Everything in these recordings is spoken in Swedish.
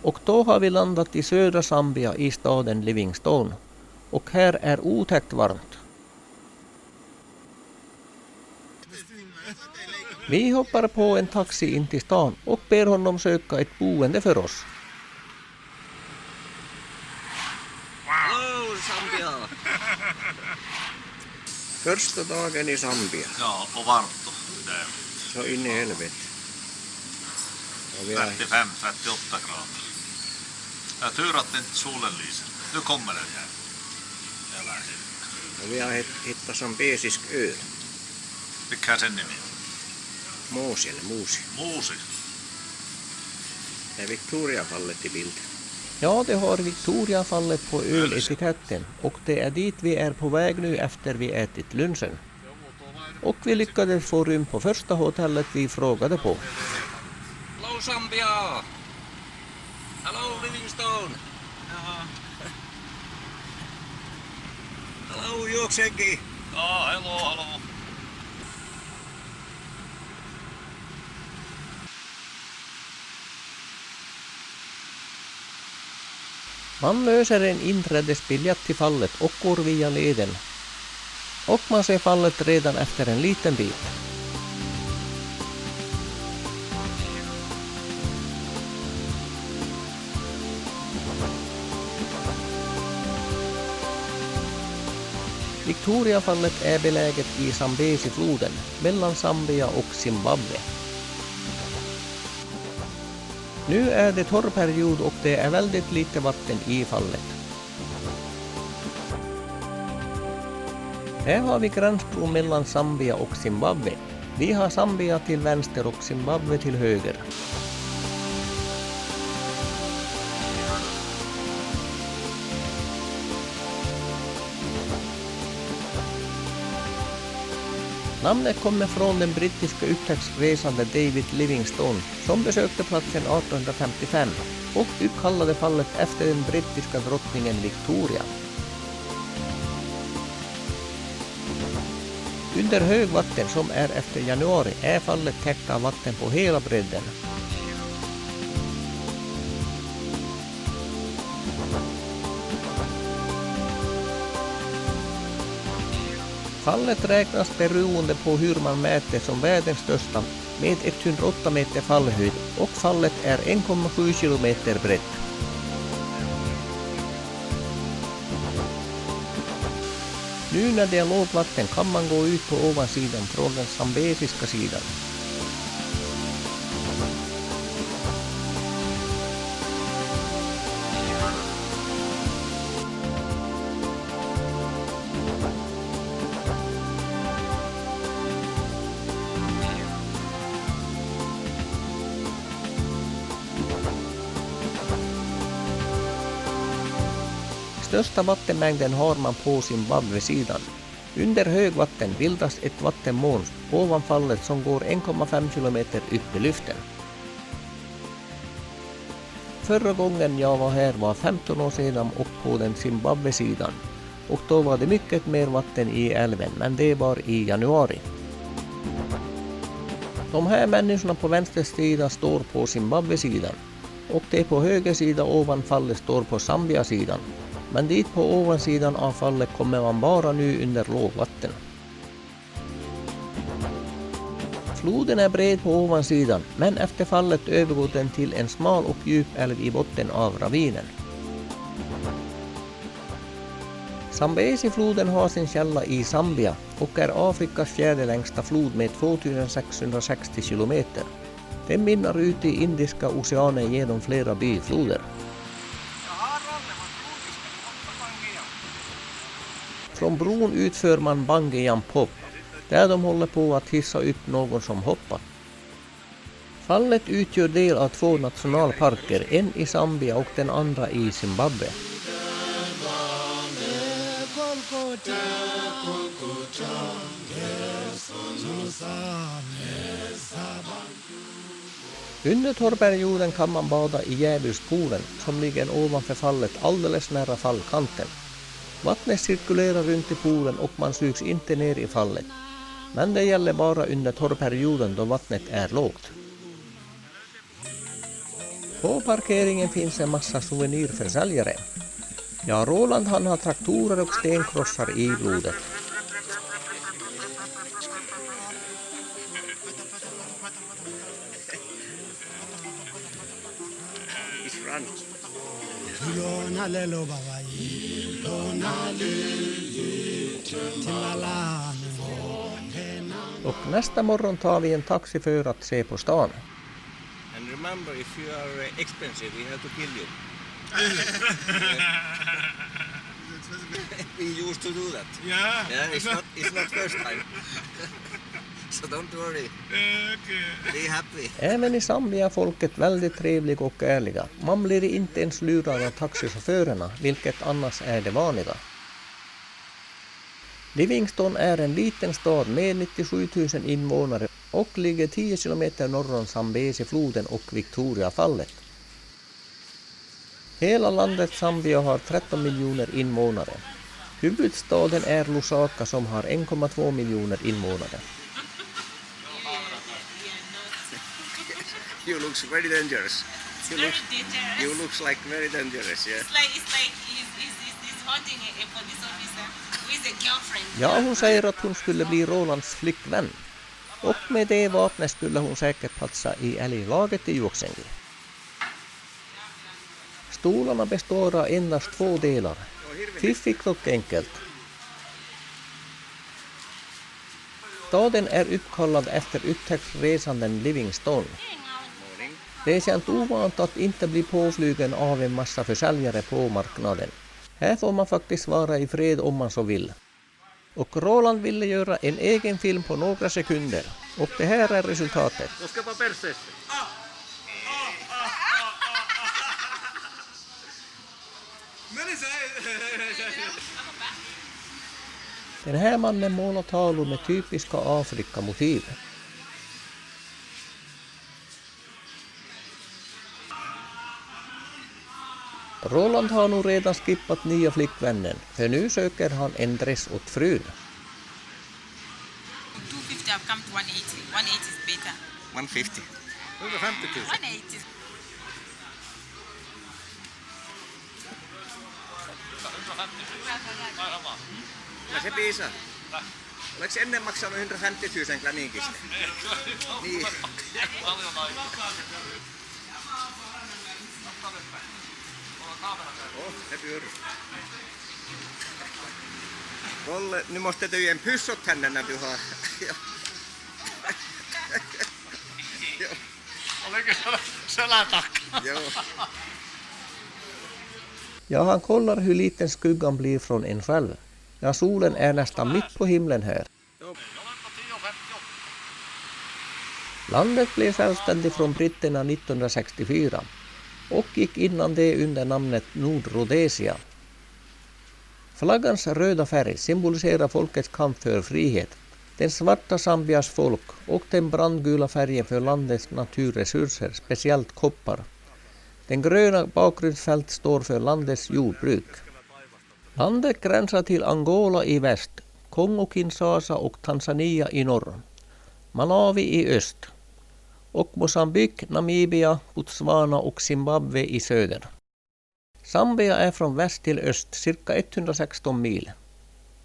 Och då har vi landat i södra Zambia i staden Livingstone. Och här är otäckt varmt. Vi hoppar på en taxi in till stan och ber honom söka ett boende för oss. Hello Zambia! Första dagen i Zambia. Ja, och varmt då. Det är Så in i helvete. Och vi har, 35-38 grader. Jag tur att inte solen lyser. Nu kommer den här. och vi har hittat zambesisk öl. Mikä sen nimi on? Moosi eller Moosi. Muusi. Det är Victoriafallet i bild. Ja, det har Victoriafallet på öletiketten och det är dit vi är på väg nu efter vi ätit lunchen. Och vi lyckades få rum på första hotellet vi frågade på. Hello Zambia! Hello Livingstone! Hello Juoksenki! Ja, hallå. Man löser en inträdesbiljett till fallet och går via leden. Och man ser fallet redan efter en liten bit. Victoriafallet är beläget i Zambesifloden mellan Zambia och Zimbabwe. Nu är det torrperiod och det är väldigt lite vatten i fallet. Här har vi gränsbron mellan Zambia och Zimbabwe. Vi har Zambia till vänster och Zimbabwe till höger. Namnet kommer från den brittiska upptäcktsresande David Livingstone som besökte platsen 1855 och uppkallade fallet efter den brittiska drottningen Victoria. Under högvatten som är efter januari är fallet täckt av vatten på hela bredden. Fallet räknas beroende på hur man mäter som världens största med 108 meter fallhöjd och fallet är 1,7 kilometer brett. Nu när det är lågvatten kan man gå ut på ovansidan från den zambesiska sidan. Största vattenmängden har man på Zimbabwe-sidan. Under högvatten bildas ett vattenmoln ovan fallet som går 1,5 kilometer upp i luften. Förra gången jag var här var 15 år sedan och på den Zimbabwe-sidan. Och då var det mycket mer vatten i älven, men det var i januari. De här människorna på vänster sida står på Zimbabwe-sidan. Och det på höger sida ovan fallet står på Zambia-sidan. Men dit på ovansidan av fallet kommer man bara nu under lågvatten. Floden är bred på ovansidan, men efter fallet övergår den till en smal och djup älv i botten av ravinen. Zambesifloden har sin källa i Zambia och är Afrikas fjärde längsta flod med 2660 kilometer. Den mynnar ut i Indiska oceanen genom flera bifloder. Från bron utför man bungee jump hopp, där de håller på att hissa upp någon som hoppar. Fallet utgör del av 2 nationalparker, en i Zambia och den andra i Zimbabwe. Under torrperioden kan man bada i Djävulspoolen som ligger ovanför fallet alldeles nära fallkanten. Vattnet cirkulerar runt i poolen och man sugs inte ner i fallet. Men det gäller bara under torrperioden då vattnet är lågt. På parkeringen finns en massa souvenirförsäljare. Ja, Roland han har traktorer och stenkrossar i blodet. It's run. Och nästa morgon tar vi en taxi för att se på stan. And remember, if you are expensive, we have to kill you. We used to do that. Yeah, it's not first time. So don't worry. Be happy. Även i Zambia är folket väldigt trevliga och ärliga. Man blir inte ens lurad av taxichaufförerna, vilket annars är det vanliga. Livingstone är en liten stad med 97 000 invånare och ligger 10 kilometer norr om Zambezi-floden och Victoriafallet. Hela landet Zambia har 13 miljoner invånare. Huvudstaden är Lusaka som har 1,2 miljoner invånare. You looks very dangerous. You looks like very dangerous, yeah. It's like he's hunting a police officer with a girlfriend. Ja, hon säger att hon skulle bli Rolands flickvän. Och med det vapnet skulle hon säkert platsa i älglaget i Juoksengi. Stolarna består av endast 2 delar. Fiffigt och enkelt. Staden är uppkallad efter upptäcktsresanden Livingstone. Det är känt ovant att inte bli påflygen av en massa försäljare på marknaden. Här får man faktiskt vara i fred om man så vill. Och Roland ville göra en egen film på några sekunder. Och det här är resultatet. Den här mannen målar tavlor med typiska Afrika-motiv. Roland har nog redan skippat nya flickvännen, för nu söker han en dress åt frun. 250 have come to 180. 180 is better. 150. 150 000. 180. No se piisaa. Oletko ennen maksanut 150 000 Klaninkista? Niin. Det pyörii. Kolle, nu måste du en pyssot henne när du har... Oliko selän takana? Joo. Ja, han kollar hur liten skuggan blir från en själv. Ja, solen är nästan mitt på himlen här. Landet blev självständigt från britterna 1964 och gick innan det under namnet Nordrhodesia. Flaggans röda färg symboliserar folkets kamp för frihet, den svarta Zambias folk och den brandgula färgen för landets naturresurser, speciellt koppar. Den gröna bakgrundsfält står för landets jordbruk. Landet gränsar till Angola i väst, Kongo-Kinshasa och Tanzania i norr, Malawi i öst och Mosambik, Namibia, Botswana och Zimbabwe i söder. Zambia är från väst till öst cirka 116 mil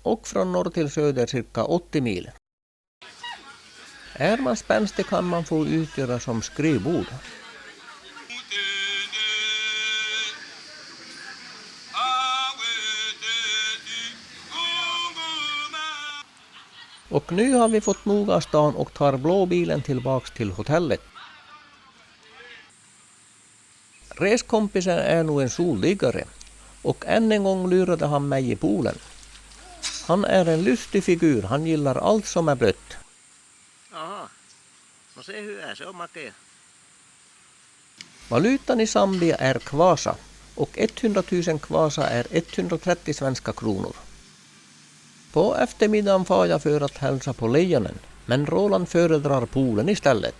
och från norr till söder cirka 80 mil. Är man spänstig kan man få utgöra som skrivbord. Och nu har vi fått nog av stan och tar blåbilen tillbaks till hotellet. Reskompisen är nog en solliggare och än en gång lurade han mig i poolen. Han är en lustig figur, han gillar allt som är blött. Aha. No se hyvä, se on makea. Valutan i Zambia är kvasa och 100 000 kvasa är 130 svenska kronor. På eftermiddagen far jag för att hälsa på lejonen, men Roland föredrar poolen istället.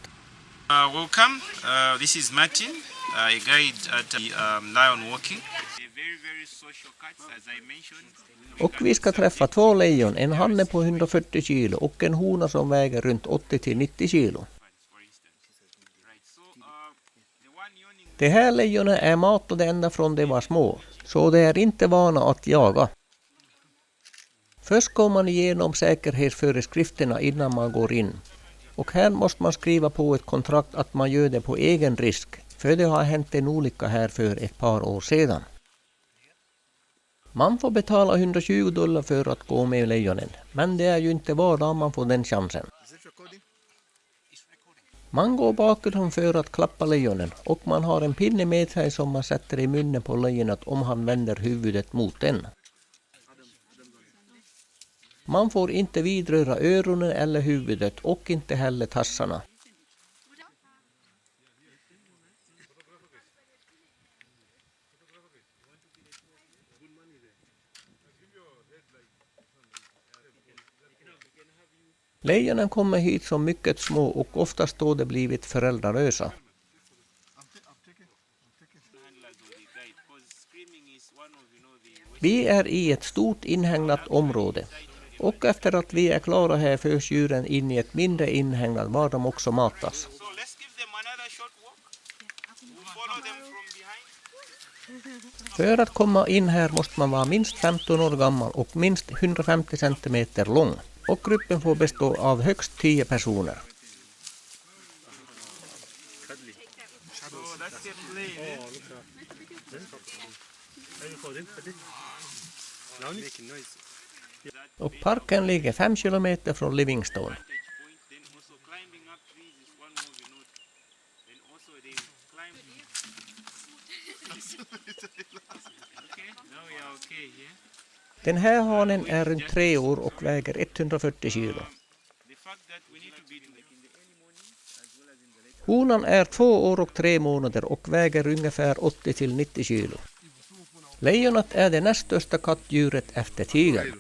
Welcome, this is Martin, a guide at the lion walking. Very social cats, as I mentioned. Och vi ska träffa 2 lejon, en hanne på 140 kilo och en hona som väger runt 80 till 90 kilo. De här lejonen är matade ända från de var små, så de är inte vana att jaga. Först går man igenom säkerhetsföreskrifterna innan man går in. Och här måste man skriva på ett kontrakt att man gör det på egen risk, för det har hänt en olycka här för ett par år sedan. Man får betala $120 för att gå med lejonen, men det är ju inte var dag man får den chansen. Man går bakifrån för att klappa lejonen och man har en pinne med sig som man sätter i munnen på lejonet om han vänder huvudet mot den. Man får inte vidröra öronen eller huvudet och inte heller tassarna. Lejonen kommer hit som mycket små och oftast då de blivit föräldralösa. Vi är i ett stort inhägnat område och efter att vi är klara här förs djuren in i ett mindre inhägnat var de också matas. För att komma in här måste man vara minst 15 år gammal och minst 150 cm lång. Och gruppen får bestå av högst 10 personer. Och parken ligger 5 kilometer från Livingstone. Den här hanen är runt 3 år och väger 140 kilo. Honan är 2 år och 3 månader och väger ungefär 80-90 kilo. Lejonet är det näst största kattdjuret efter tigern.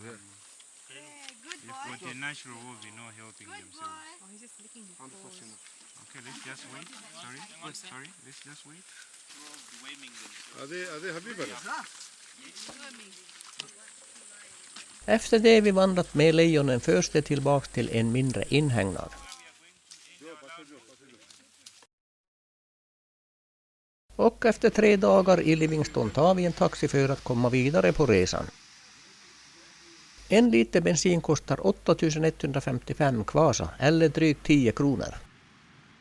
Efter det vi vandrat med lejonen förs det tillbaks till en mindre inhägnad. Och efter 3 dagar i Livingstone tar vi en taxi för att komma vidare på resan. En liter bensin kostar 8155 kvasa eller drygt 10 kronor.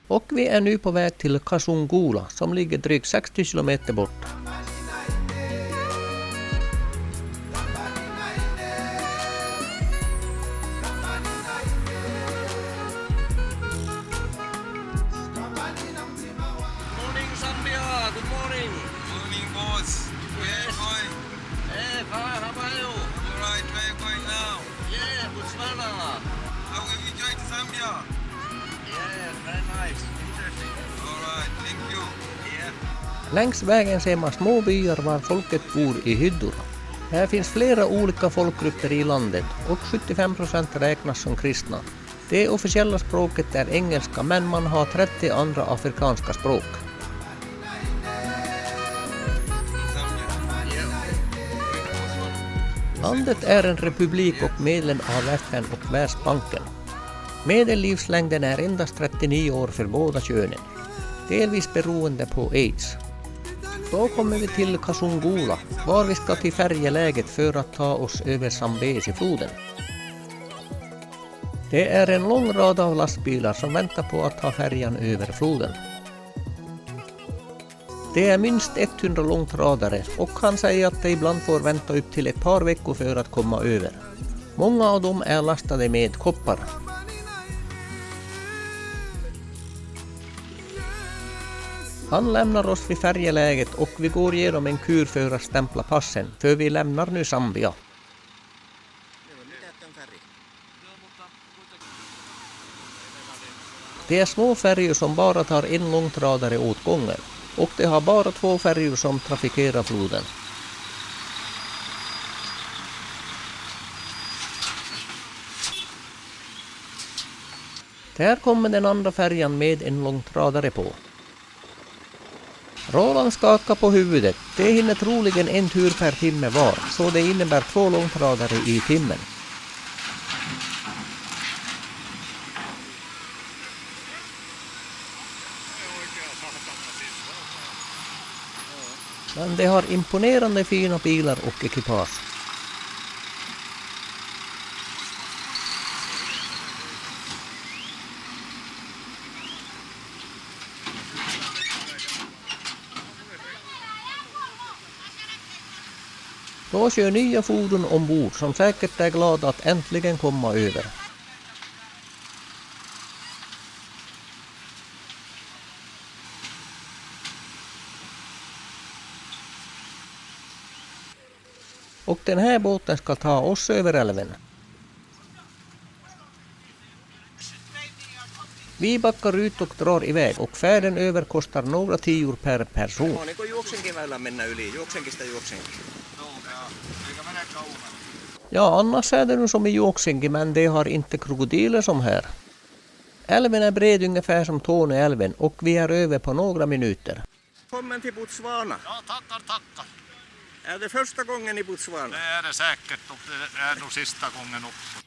Och vi är nu på väg till Kasungula som ligger drygt 60 kilometer bort. Längs vägen ser man små byar var folket bor i hyddor. Här finns flera olika folkgrupper i landet och 75% räknas som kristna. Det officiella språket är engelska men man har 30 andra afrikanska språk. Landet är en republik och medlem av FN och Världsbanken. Medellivslängden är endast 39 år för båda könen, delvis beroende på AIDS. Då kommer vi till Kasungula, var vi ska till färjeläget för att ta oss över Zambezi-floden. Det är en lång rad av lastbilar som väntar på att ta färjan över floden. Det är minst 100 långtradare och han säger att de ibland får vänta upp till ett par veckor för att komma över. Många av dem är lastade med koppar. Han lämnar oss vid färjeläget och vi går igenom en kur för att stämpla passen, för vi lämnar nu Zambia. Det är små färjor som bara tar en långtradare åt gången och det har bara 2 färjor som trafikerar floden. Där kommer den andra färjan med en långtradare på. Roland skakar på huvudet. Det hinner troligen en tur per timme var, så det innebär 2 långtradare i timmen. Men de har imponerande fina bilar och ekipage. Då kör nya fordon ombord som säkert är glada att äntligen komma över. Och den här båten ska ta oss över älven. Vi backar ut och drar iväg och färden över kostar några tior per person. No, niin kuin juoksenkiväylän mennä yli, juoksenkista juoksenkin. Ja, annars är det nu som i Juoksenki, men de har inte krokodiler som här. Älven är bred ungefär som Torneälven och vi är över på några minuter. Välkommen till Botswana. Ja, tackar. Är det första gången i Botswana? Det är det säkert och det är nog sista gången också.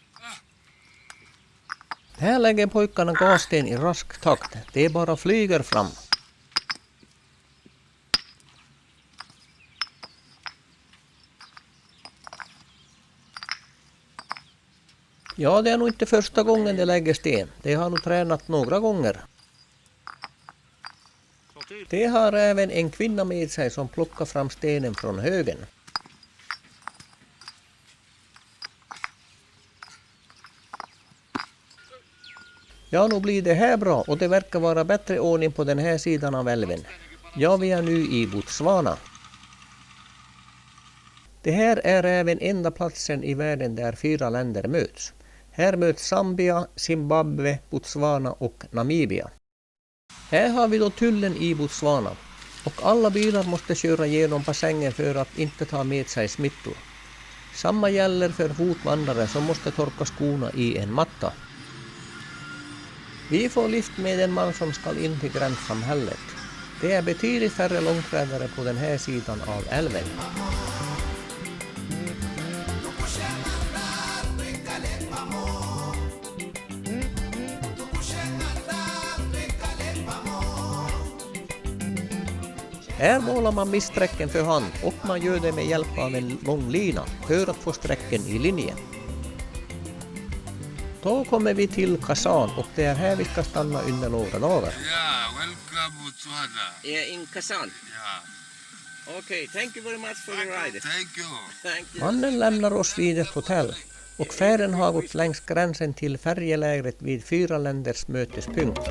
Här lägger pojkarna gassten i rask takt. Det bara flyger fram. Ja, det är nog inte första gången de lägger sten. De har nog tränat några gånger. De har även en kvinna med sig som plockar fram stenen från högen. Ja, nu blir det här bra och det verkar vara bättre ordning på den här sidan av älven. Ja, vi är nu i Botswana. Det här är även enda platsen i världen där 4 länder möts. Här möts Zambia, Zimbabwe, Botswana och Namibia. Här har vi då tullen i Botswana och alla bilar måste köra genom bassängen för att inte ta med sig smittor. Samma gäller för fotvandrare som måste torka skorna i en matta. Vi får lift med en man som ska in till gränssamhället. Det är betydligt färre långträdare på den här sidan av älven. Här målar man miststräcken för hand och man gör det med hjälp av en lång lina för att få sträcken i linje. Då kommer vi till Kazan och det är här vi ska stanna under några dagar. Yeah, welcome Botswana. Yeah, in Kazan. Yeah. Okay, thank you very much for your ride. Thank you. Thank you. Mannen lämnar oss vid ett hotell och färden har gått längs gränsen till färjelägret vid 4 länders mötespunkt.